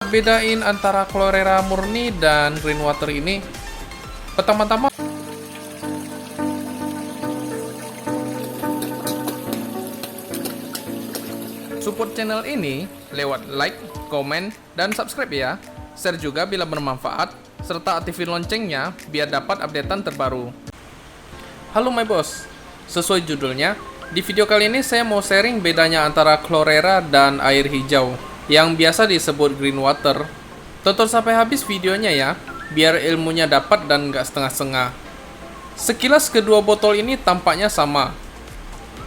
Bedain antara chlorella murni dan green water ini. Pertama-tama, support channel ini lewat like, komen, dan subscribe ya. Share juga bila bermanfaat, serta aktifin loncengnya biar dapat updatean terbaru. Halo my boss, sesuai judulnya, di video kali ini saya mau sharing bedanya antara chlorella dan air hijau yang biasa disebut green water. Tonton sampai habis videonya ya, biar ilmunya dapat dan nggak setengah-setengah. Sekilas kedua botol ini tampaknya sama.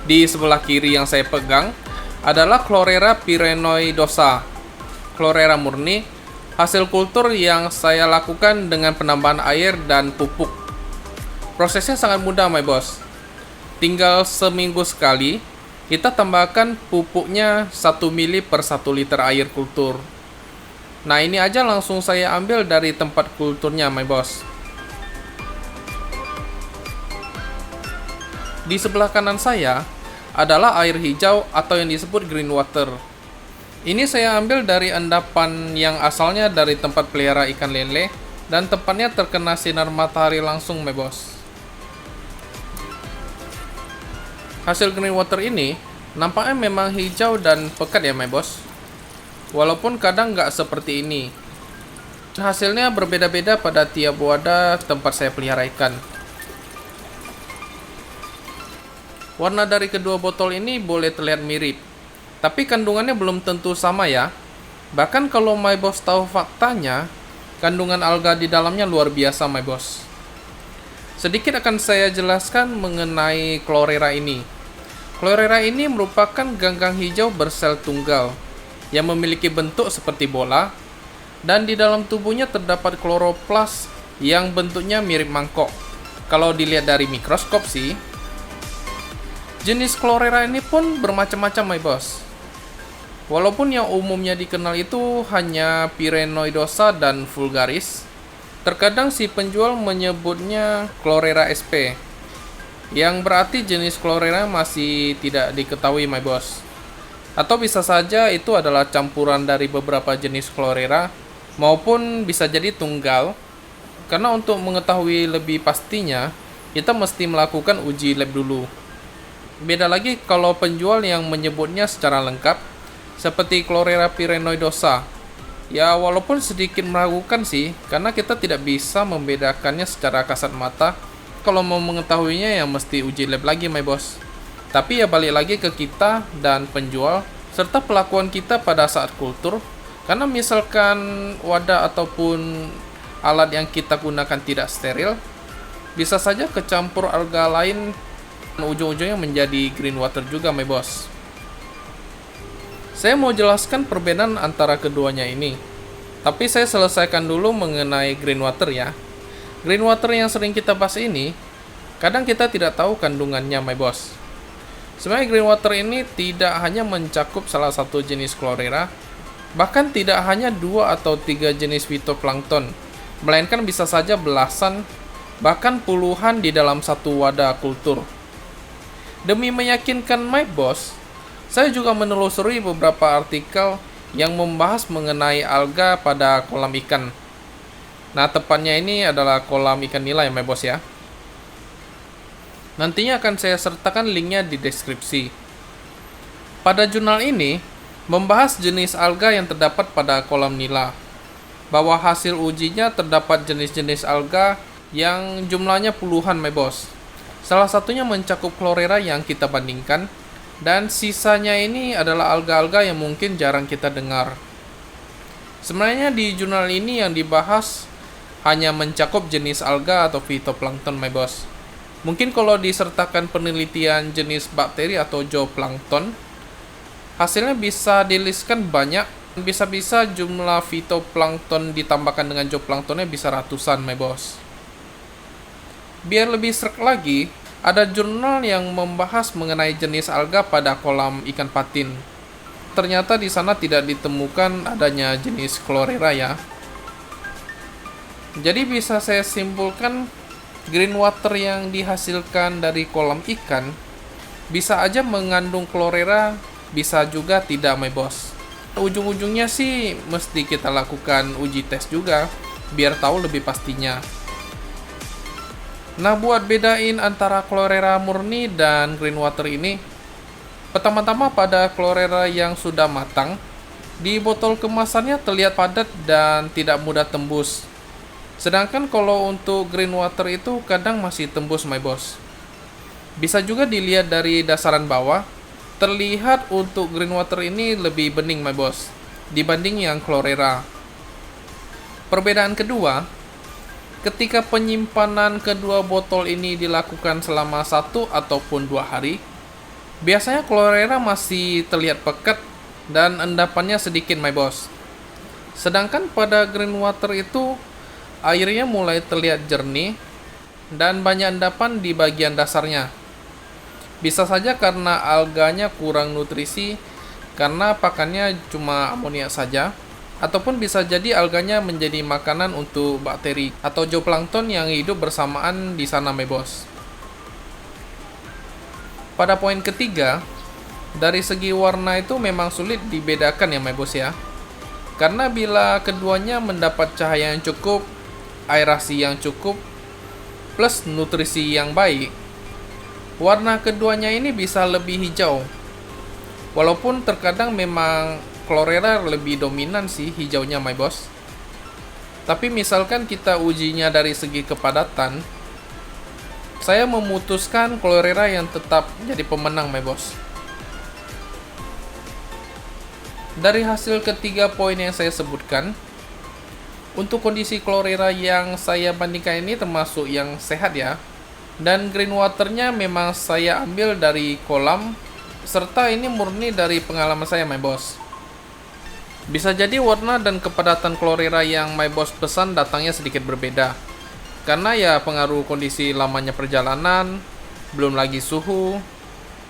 Di sebelah kiri yang saya pegang adalah chlorella pyrenoidosa, chlorella murni, hasil kultur yang saya lakukan dengan penambahan air dan pupuk. Prosesnya sangat mudah my boss. Tinggal seminggu sekali kita tambahkan pupuknya 1 mili per 1 liter air kultur. Nah ini aja langsung saya ambil dari tempat kulturnya my boss. Di sebelah kanan saya adalah air hijau atau yang disebut green water. Ini saya ambil dari endapan yang asalnya dari tempat pelihara ikan lele dan tempatnya terkena sinar matahari langsung my boss. Hasil green water ini nampaknya memang hijau dan pekat ya my boss. Walaupun kadang nggak seperti ini. Hasilnya berbeda-beda pada tiap wadah tempat saya pelihara ikan. Warna dari kedua botol ini boleh terlihat mirip, tapi kandungannya belum tentu sama ya. Bahkan kalau my boss tahu faktanya, kandungan alga di dalamnya luar biasa my boss. Sedikit akan saya jelaskan mengenai chlorella ini. Chlorella ini merupakan ganggang hijau bersel tunggal yang memiliki bentuk seperti bola, dan di dalam tubuhnya terdapat kloroplas yang bentuknya mirip mangkok. Kalau dilihat dari mikroskop sih, jenis chlorella ini pun bermacam-macam my boss. Walaupun yang umumnya dikenal itu hanya pyrenoidosa dan vulgaris, terkadang si penjual menyebutnya chlorella sp, yang berarti jenis chlorella masih tidak diketahui my boss. Atau bisa saja itu adalah campuran dari beberapa jenis chlorella, maupun bisa jadi tunggal. Karena untuk mengetahui lebih pastinya, kita mesti melakukan uji lab dulu. Beda lagi kalau penjual yang menyebutnya secara lengkap, seperti chlorella pyrenoidosa. Ya walaupun sedikit meragukan sih, karena kita tidak bisa membedakannya secara kasat mata. Kalau mau mengetahuinya ya mesti uji lab lagi my boss. Tapi ya balik lagi ke kita dan penjual, serta pelakuan kita pada saat kultur. Karena misalkan wadah ataupun alat yang kita gunakan tidak steril, bisa saja kecampur alga lain dan ujung-ujungnya menjadi green water juga my boss. Saya mau jelaskan perbedaan antara keduanya ini, tapi saya selesaikan dulu mengenai green water ya. Green water yang sering kita bahas ini, kadang kita tidak tahu kandungannya my boss. Sebenarnya green water ini tidak hanya mencakup salah satu jenis chlorella, bahkan tidak hanya 2 atau 3 jenis fitoplankton, melainkan bisa saja belasan, bahkan puluhan di dalam satu wadah kultur. Demi meyakinkan my boss, saya juga menelusuri beberapa artikel yang membahas mengenai alga pada kolam ikan. Nah, tepatnya ini adalah kolam ikan nila ya my boss ya. Nantinya akan saya sertakan linknya di deskripsi. Pada jurnal ini, membahas jenis alga yang terdapat pada kolam nila. Bahwa hasil ujinya terdapat jenis-jenis alga yang jumlahnya puluhan my boss. Salah satunya mencakup chlorella yang kita bandingkan, dan sisanya ini adalah alga-alga yang mungkin jarang kita dengar. Sebenarnya di jurnal ini yang dibahas hanya mencakup jenis alga atau fitoplankton my boss. Mungkin kalau disertakan penelitian jenis bakteri atau zooplankton, hasilnya bisa dilistkan banyak. Bisa-bisa jumlah fitoplankton ditambahkan dengan zooplanktonnya bisa ratusan my boss. Biar lebih serak lagi, ada jurnal yang membahas mengenai jenis alga pada kolam ikan patin. Ternyata di sana tidak ditemukan adanya jenis chlorella ya. Jadi bisa saya simpulkan, green water yang dihasilkan dari kolam ikan bisa aja mengandung chlorella, bisa juga tidak my boss. Ujung-ujungnya sih mesti kita lakukan uji tes juga, biar tahu lebih pastinya. Nah, buat bedain antara chlorella murni dan green water ini, pertama-tama pada chlorella yang sudah matang, di botol kemasannya terlihat padat dan tidak mudah tembus. Sedangkan kalau untuk green water itu kadang masih tembus, my boss. Bisa juga dilihat dari dasaran bawah, terlihat untuk green water ini lebih bening, my boss, dibanding yang chlorella. Perbedaan kedua, ketika penyimpanan kedua botol ini dilakukan selama 1 ataupun 2 hari, biasanya chlorella masih terlihat pekat dan endapannya sedikit, my boss. Sedangkan pada green water itu, airnya mulai terlihat jernih dan banyak endapan di bagian dasarnya. Bisa saja karena alganya kurang nutrisi karena pakannya cuma amonia saja, ataupun bisa jadi alganya menjadi makanan untuk bakteri atau zooplankton yang hidup bersamaan di sana, my boss. Pada poin ketiga, dari segi warna itu memang sulit dibedakan ya, my boss ya. Karena bila keduanya mendapat cahaya yang cukup, aerasi yang cukup, plus nutrisi yang baik, warna keduanya ini bisa lebih hijau. Walaupun terkadang memang chlorella lebih dominan sih hijaunya, my boss. Tapi misalkan kita ujinya dari segi kepadatan, saya memutuskan chlorella yang tetap jadi pemenang, my boss. Dari hasil ketiga poin yang saya sebutkan, untuk kondisi chlorella yang saya bandingkan ini termasuk yang sehat ya. Dan green waternya memang saya ambil dari kolam, serta ini murni dari pengalaman saya, my boss. Bisa jadi warna dan kepadatan chlorella yang my boss pesan datangnya sedikit berbeda. Karena ya pengaruh kondisi lamanya perjalanan, belum lagi suhu,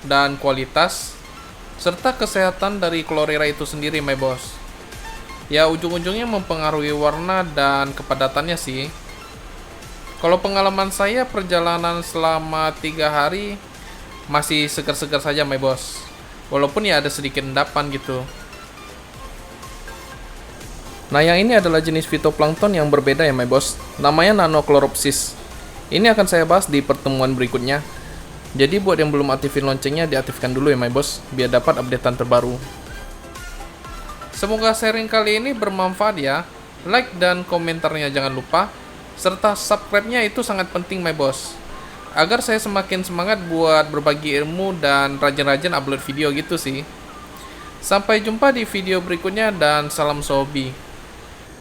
dan kualitas, serta kesehatan dari chlorella itu sendiri, my boss. Ya ujung-ujungnya mempengaruhi warna dan kepadatannya sih. Kalau pengalaman saya perjalanan selama 3 hari masih segar-segar saja, my boss. Walaupun ya ada sedikit endapan gitu. Nah, yang ini adalah jenis fitoplankton yang berbeda ya, my boss. Namanya Nanochloropsis. Ini akan saya bahas di pertemuan berikutnya. Jadi buat yang belum aktifin loncengnya, diaktifkan dulu ya, my boss, biar dapat updatean terbaru. Semoga sharing kali ini bermanfaat ya. Like dan komentarnya jangan lupa. Serta subscribe-nya itu sangat penting, my boss. Agar saya semakin semangat buat berbagi ilmu dan rajin-rajin upload video gitu sih. Sampai jumpa di video berikutnya dan salam sobi.